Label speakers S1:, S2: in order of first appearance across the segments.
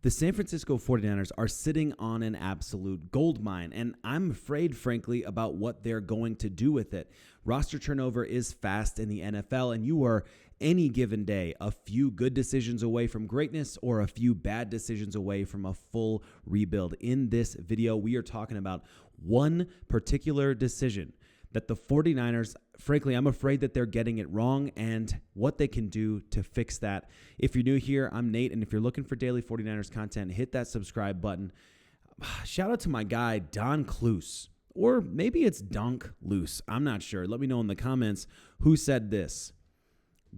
S1: The San Francisco 49ers are sitting on an absolute gold mine, and I'm afraid, frankly, about what they're going to do with it. Roster turnover is fast in the NFL, and you are any given day a few good decisions away from greatness or a few bad decisions away from a full rebuild. In this video, we are talking about one particular decision that the 49ers, frankly, I'm afraid that they're getting it wrong and what they can do to fix that. If you're new here, I'm Nate, and if you're looking for daily 49ers content, hit that subscribe button. Shout out to my guy, Don Cluse, or maybe it's Dunk Loose. I'm not sure. Let me know in the comments who said this.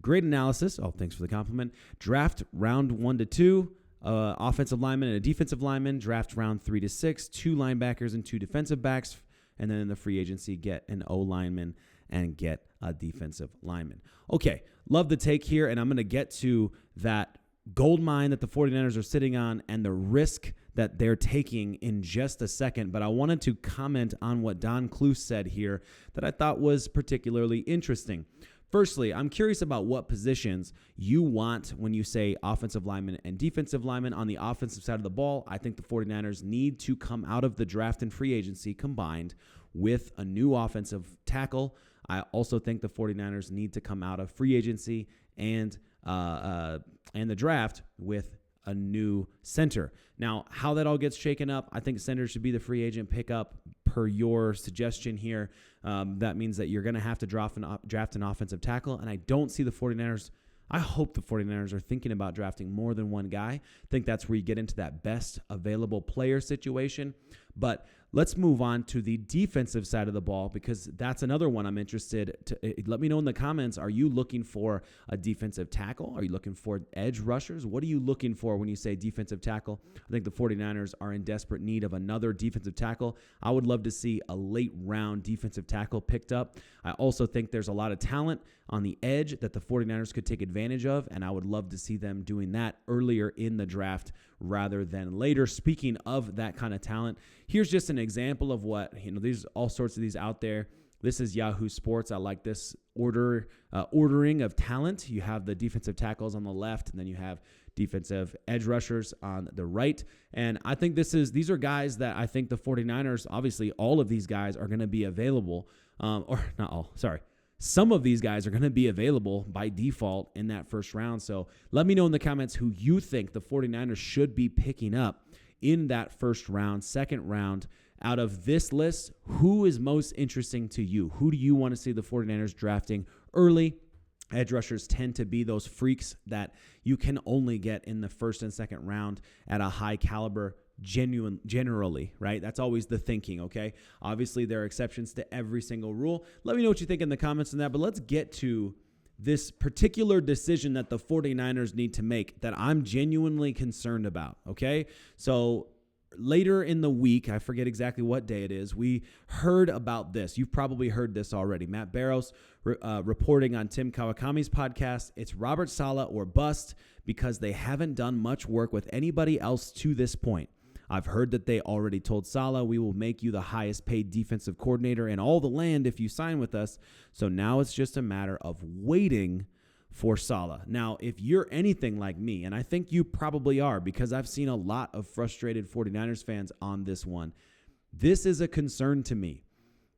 S1: Great analysis. Oh, thanks for the compliment. Draft round 1 to 2. Offensive lineman and a defensive lineman. Draft round 3 to 6. 2 linebackers and 2 defensive backs. And then in the free agency, get an O lineman and get a defensive lineman. Okay, love the take here, and I'm going to get to that gold mine that the 49ers are sitting on and the risk that they're taking in just a second. But I wanted to comment on what Don Cluse said here that I thought was particularly interesting. Firstly, I'm curious about what positions you want when you say offensive lineman and defensive lineman. On the offensive side of the ball, I think the 49ers need to come out of the draft and free agency combined with a new offensive tackle. I also think the 49ers need to come out of free agency and the draft with a new center. Now, how that all gets shaken up, I think center should be the free agent pickup per your suggestion here. That means that you're going to have to draft an offensive tackle, and I don't see the 49ers. I hope the 49ers are thinking about drafting more than one guy. I think that's where you get into that best available player situation. But let's move on to the defensive side of the ball, because that's another one I'm interested to. Let me know in the comments, are you looking for a defensive tackle? Are you looking for edge rushers? What are you looking for when you say defensive tackle? I think the 49ers are in desperate need of another defensive tackle. I would love to see a late round defensive tackle picked up. I also think there's a lot of talent on the edge that the 49ers could take advantage of, and I would love to see them doing that earlier in the draft rather than later. Speaking of that kind of talent, here's just an example of what, there's all sorts of these out there. This is Yahoo Sports. I like this ordering of talent. You have the defensive tackles on the left, and then you have defensive edge rushers on the right. And I think these are guys that I think the 49ers, obviously all of these guys are going to be available, or not all, sorry. Some of these guys are going to be available by default in that first round. So let me know in the comments who you think the 49ers should be picking up in that first round, second round. Out of this list, who is most interesting to you? Who do you want to see the 49ers drafting early? Edge rushers tend to be those freaks that you can only get in the first and second round at a high caliber generally, right? That's always the thinking, okay? Obviously, there are exceptions to every single rule. Let me know what you think in the comments on that, but let's get to this particular decision that the 49ers need to make that I'm genuinely concerned about, okay? So later in the week, I forget exactly what day it is, we heard about this. You've probably heard this already. Matt Barrows reporting on Tim Kawakami's podcast. It's Robert Saleh or bust because they haven't done much work with anybody else to this point. I've heard that they already told Saleh, we will make you the highest paid defensive coordinator in all the land if you sign with us. So now it's just a matter of waiting for Saleh. Now, if you're anything like me, and I think you probably are because I've seen a lot of frustrated 49ers fans on this one, this is a concern to me.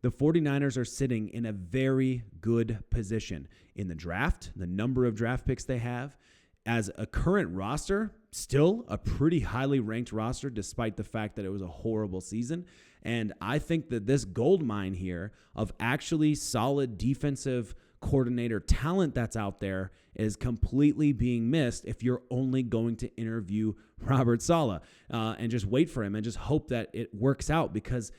S1: The 49ers are sitting in a very good position in the draft, the number of draft picks they have. As a current roster, still a pretty highly ranked roster despite the fact that it was a horrible season. And I think that this gold mine here of actually solid defensive coordinator talent that's out there is completely being missed if you're only going to interview Robert Saleh and just wait for him and just hope that it works out, because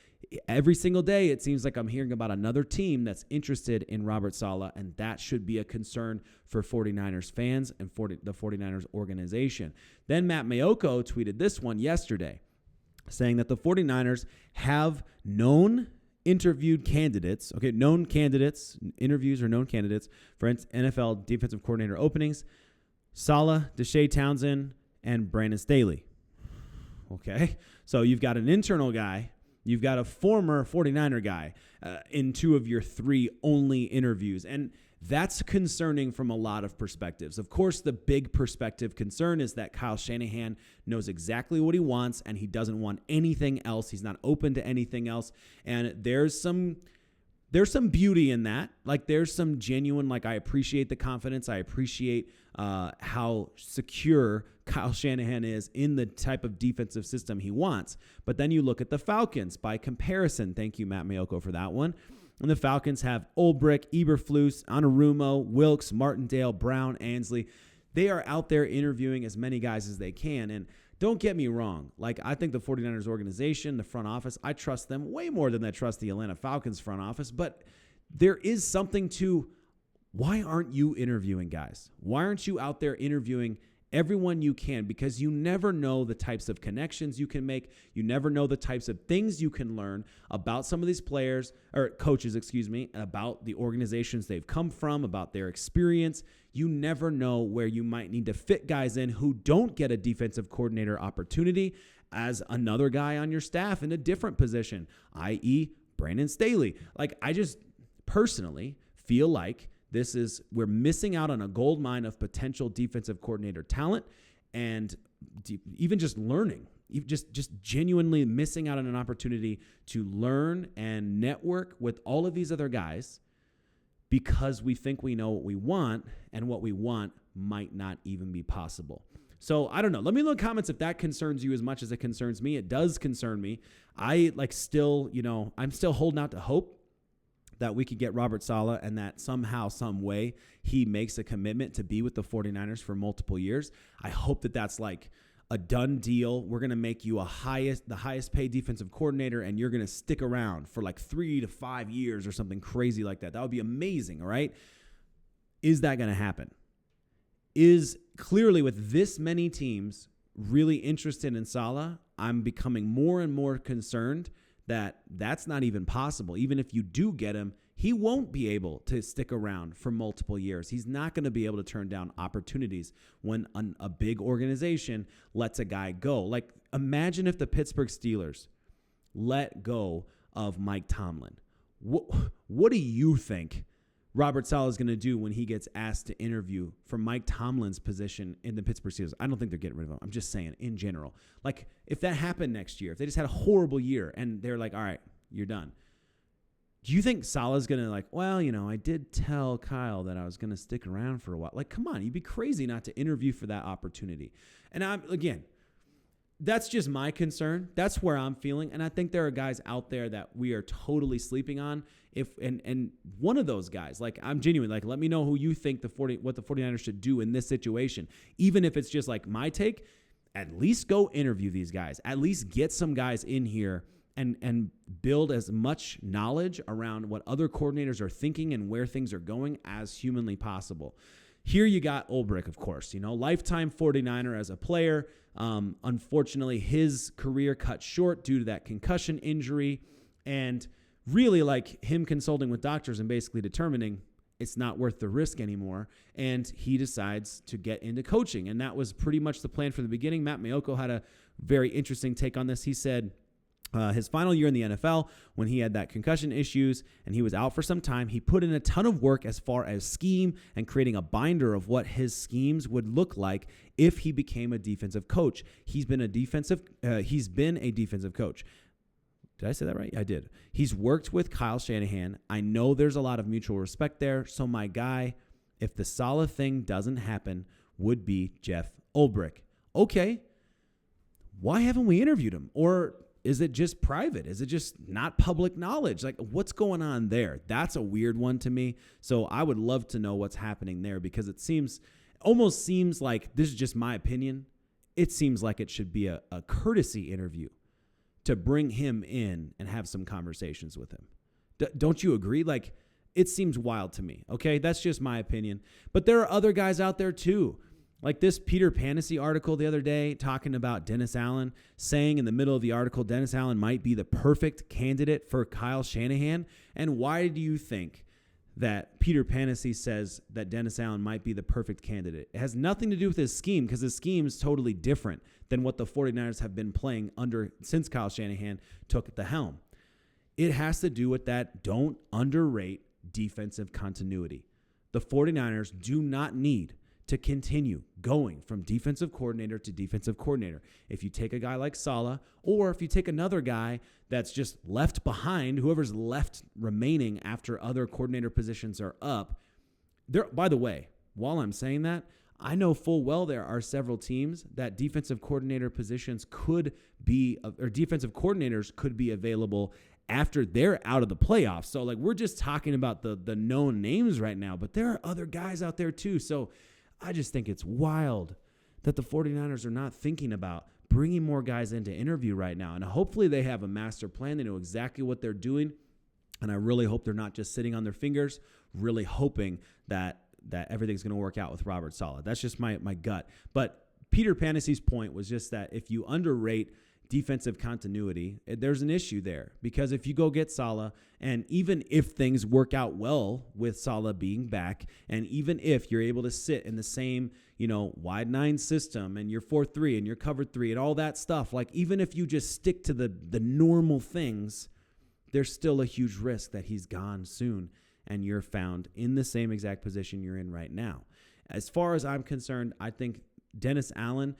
S1: every single day it seems like I'm hearing about another team that's interested in Robert Saleh, and that should be a concern for 49ers fans and for the 49ers organization. Then Matt Maiocco tweeted this one yesterday saying that the 49ers have interviewed candidates, interviews or known candidates for NFL defensive coordinator openings: Saleh, Deshae Townsend, and Brandon Staley. Okay, so you've got an internal guy You've got a former 49er guy in 2 of your 3 only interviews. And that's concerning from a lot of perspectives. Of course, the big perspective concern is that Kyle Shanahan knows exactly what he wants and he doesn't want anything else. He's not open to anything else. And there's some beauty in that. Like, there's some genuine, like, I appreciate the confidence. I appreciate how secure Kyle Shanahan is in the type of defensive system he wants. But then you look at the Falcons by comparison. Thank you, Matt Mayoko, for that one. And the Falcons have Ulbrich, Eberflus, Anarumo, Wilkes, Martindale, Brown, Ansley. They are out there interviewing as many guys as they can. And don't get me wrong. Like, I think the 49ers organization, the front office, I trust them way more than I trust the Atlanta Falcons front office. But there is something to, why aren't you interviewing guys? Why aren't you out there interviewing everyone you can? Because you never know the types of connections you can make. You never know the types of things you can learn about some of these players or coaches, about the organizations they've come from, about their experience. You never know where you might need to fit guys in who don't get a defensive coordinator opportunity as another guy on your staff in a different position, i.e. Brandon Staley. Like, I just personally feel like we're missing out on a gold mine of potential defensive coordinator talent, and even just learning, just genuinely missing out on an opportunity to learn and network with all of these other guys because we think we know what we want, and what we want might not even be possible. So I don't know. Let me know in the comments if that concerns you as much as it concerns me. It does concern me. I'm still holding out to hope that we could get Robert Saleh and that somehow, some way, he makes a commitment to be with the 49ers for multiple years. I hope that that's like a done deal. We're going to make you the highest paid defensive coordinator, and you're going to stick around for like 3 to 5 years or something crazy like that. That would be amazing, all right? Is that going to happen? Is clearly with this many teams really interested in Saleh, I'm becoming more and more concerned that that's not even possible. Even if you do get him, he won't be able to stick around for multiple years. He's not going to be able to turn down opportunities when a big organization lets a guy go. Like, imagine if the Pittsburgh Steelers let go of Mike Tomlin. What do you think Robert Saleh is going to do when he gets asked to interview for Mike Tomlin's position in the Pittsburgh Steelers? I don't think they're getting rid of him. I'm just saying in general. Like, if that happened next year, if they just had a horrible year and they're like, all right, you're done. Do you think Saleh's going to like, well, I did tell Kyle that I was going to stick around for a while. Like, come on, you'd be crazy not to interview for that opportunity. And that's just my concern. That's where I'm feeling. And I think there are guys out there that we are totally sleeping on. And one of those guys, like, I'm genuine, like, let me know who you think what the 49ers should do in this situation. Even if it's just like my take, at least go interview these guys. At least get some guys in here and build as much knowledge around what other coordinators are thinking and where things are going as humanly possible. Here you got Ulbrich, of course, lifetime 49er as a player. Unfortunately, his career cut short due to that concussion injury, and really like him consulting with doctors and basically determining it's not worth the risk anymore. And he decides to get into coaching. And that was pretty much the plan from the beginning. Matt Mayoko had a very interesting take on this. He said his final year in the NFL, when he had that concussion issues and he was out for some time, he put in a ton of work as far as scheme and creating a binder of what his schemes would look like if he became a defensive coach. He's been a defensive coach. Did I say that right? I did. He's worked with Kyle Shanahan. I know there's a lot of mutual respect there. So my guy, if the Saleh thing doesn't happen, would be Jeff Ulbrich. Okay. Why haven't we interviewed him? Or is it just private? Is it just not public knowledge? Like, what's going on there? That's a weird one to me. So I would love to know what's happening there, because it almost seems like, this is just my opinion, it seems like it should be a courtesy interview to bring him in and have some conversations with him. Don't you agree? Like, it seems wild to me. Okay, that's just my opinion. But there are other guys out there too. Like this Peter Panessy article the other day talking about Dennis Allen, saying in the middle of the article, Dennis Allen might be the perfect candidate for Kyle Shanahan. And why do you think that Peter Panessy says that Dennis Allen might be the perfect candidate. It has nothing to do with his scheme, because his scheme is totally different than what the 49ers have been playing since Kyle Shanahan took the helm. It has to do with that don't underrate defensive continuity. The 49ers do not need to continue going from defensive coordinator to defensive coordinator. If you take a guy like Saleh, or if you take another guy that's just left behind, whoever's left remaining after other coordinator positions are up. By the way, while I'm saying that, I know full well there are several teams that defensive coordinator positions could be, or defensive coordinators could be available after they're out of the playoffs. So like, we're just talking about the known names right now, but there are other guys out there too. So I just think it's wild that the 49ers are not thinking about bringing more guys in to interview right now. And hopefully they have a master plan. They know exactly what they're doing. And I really hope they're not just sitting on their fingers, really hoping that everything's going to work out with Robert Saleh. That's just my gut. But Peter Panessy's point was just that if you underrate defensive continuity, there's an issue there, because if you go get Saleh, and even if things work out well with Saleh being back, and even if you're able to sit in the same, wide 9 system and your 4-3 and your cover 3 and all that stuff, like even if you just stick to the normal things, there's still a huge risk that he's gone soon and you're found in the same exact position you're in right now. As far as I'm concerned, I think Dennis Allen,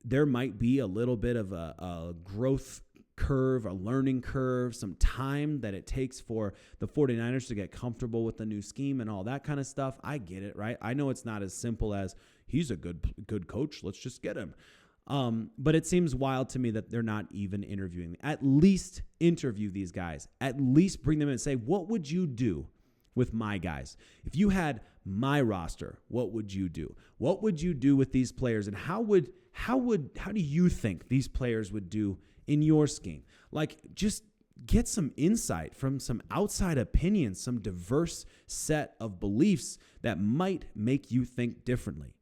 S1: there might be a little bit of a growth curve, a learning curve, some time that it takes for the 49ers to get comfortable with the new scheme and all that kind of stuff. I get it, right? I know it's not as simple as he's a good coach, let's just get him. But it seems wild to me that they're not even interviewing. At least interview these guys. At least bring them in and say, what would you do with my guys? If you had my roster, what would you do? What would you do with these players? And how do you think these players would do in your scheme? Like, just get some insight from some outside opinions, some diverse set of beliefs that might make you think differently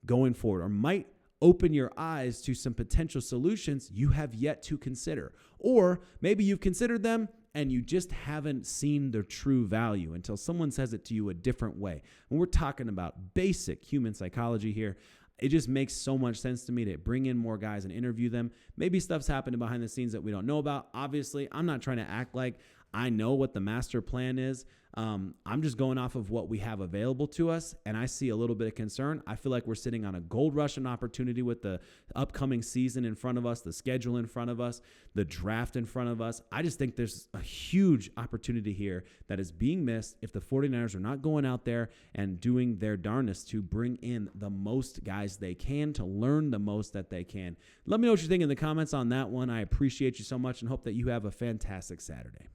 S1: going forward, or might open your eyes to some potential solutions you have yet to consider. Or maybe you've considered them and you just haven't seen their true value until someone says it to you a different way. And we're talking about basic human psychology here. It just makes so much sense to me to bring in more guys and interview them. Maybe stuff's happening behind the scenes that we don't know about. Obviously, I'm not trying to act like I know what the master plan is. I'm just going off of what we have available to us, and I see a little bit of concern. I feel like we're sitting on a gold rush and opportunity with the upcoming season in front of us, the schedule in front of us, the draft in front of us. I just think there's a huge opportunity here that is being missed if the 49ers are not going out there and doing their darnest to bring in the most guys they can, to learn the most that they can. Let me know what you think in the comments on that one. I appreciate you so much and hope that you have a fantastic Saturday.